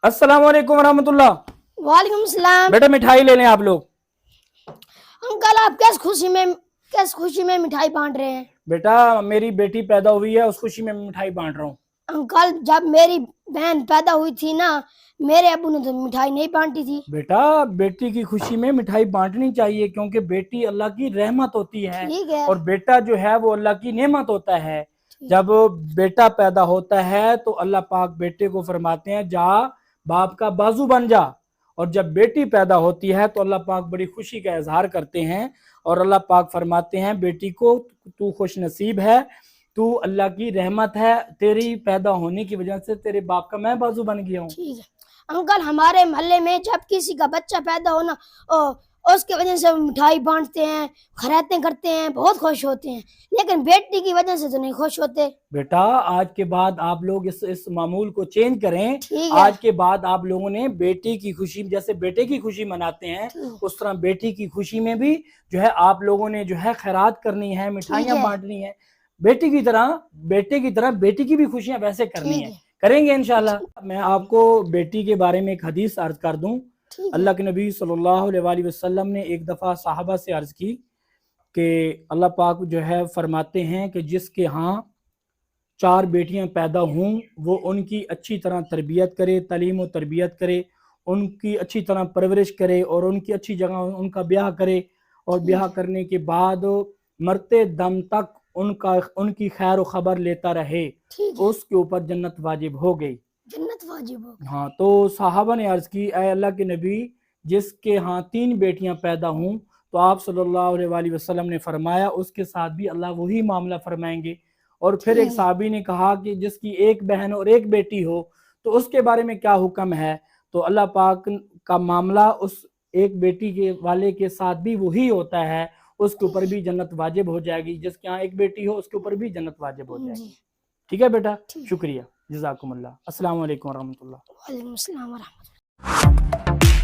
अस्सलाम वालेकुम रहमतुल्लाह। वालेकुम सलाम। बेटा मिठाई ले लें आप लोग। अंकल आप किस खुशी में मिठाई बांट रहे हैं? बेटा मेरी बेटी पैदा हुई है, उस खुशी में मैं मिठाई बांट रहा हूँ। अंकल जब मेरी बहन पैदा हुई थी ना, मेरे अब्बू ने तो मिठाई नहीं बांटी थी। बेटा बेटी की खुशी में मिठाई बांटनी चाहिए, क्योंकि बेटी अल्लाह की रहमत होती है ठीक है। और बेटा जो है वो अल्लाह की नेमत होता है। ठीक। जब बेटा पैदा होता है तो अल्लाह पाक बेटे को फरमाते हैं जा बाप का बाजू बन जा, और जब बेटी पैदा होती है तो अल्लाह पाक बड़ी खुशी का इजहार करते हैं और अल्लाह पाक फरमाते हैं बेटी को तू खुश नसीब है, तू अल्लाह की रहमत है, तेरी पैदा होने की वजह से तेरे बाप का मैं बाजू बन गया हूँ। ठीक है अंकल, हमारे मोहल्ले में जब किसी का बच्चा पैदा होना उसके वजह से मिठाई बांटते हैं, खैरातें करते हैं, बहुत खुश होते हैं, लेकिन बेटी की वजह से तो नहीं खुश होते। बेटा आज के बाद आप लोग इस मामूल को चेंज करें। ठीक है। आज के बाद आप लोगों ने बेटी की खुशी, जैसे बेटे की खुशी मनाते हैं उस तरह बेटी की खुशी में भी जो है आप लोगों ने जो है खैरात करनी है, मिठाइयाँ बांटनी है। बेटे की तरह बेटी की भी खुशियां वैसे करनी है, करेंगे इंशाल्लाह। मैं आपको बेटी के बारे में एक हदीस अर्ज कर दूं। अल्लाह के नबी सल्लल्लाहु अलैहि वसल्लम ने एक दफ़ा साहबा से अर्ज की कि अल्लाह पाक जो है फरमाते हैं कि जिसके यहाँ 4 बेटियां पैदा हों वो उनकी अच्छी तरह तरबियत करे, तालीम और तरबियत करे, उनकी अच्छी तरह परवरिश करे और उनकी अच्छी जगह उनका ब्याह करे, और ब्याह करने के बाद मरते दम तक उनकी खैर खबर लेता रहे, उसके ऊपर जन्नत वाजिब हो गई। जन्नत वाजिब हो गई। हाँ, तो साहबा ने अर्ज की ऐ अल्लाह के नबी, जिसके यहाँ 3 बेटियां पैदा हों, तो आप सल्लल्लाहु अलैहि वसल्लम ने फरमाया उसके साथ भी अल्लाह वही मामला फरमाएंगे। और फिर एक साहबी ने कहा कि जिसकी एक बहन और एक बेटी हो तो उसके बारे में क्या हुक्म है? तो अल्लाह पाक का मामला उस एक बेटी के वाले के साथ भी वही होता है, उसके ऊपर भी जन्नत वाजिब हो जाएगी। जिसके यहाँ एक बेटी हो उसके ऊपर भी जन्नत वाजिब हो जाएगी। ठीक है बेटा, शुक्रिया, जज़ाकुमुल्लाह। अस्सलाम वालेकुम रहमतुल्लाह। वालेकुम अस्सलाम व रहमतुल्लाह।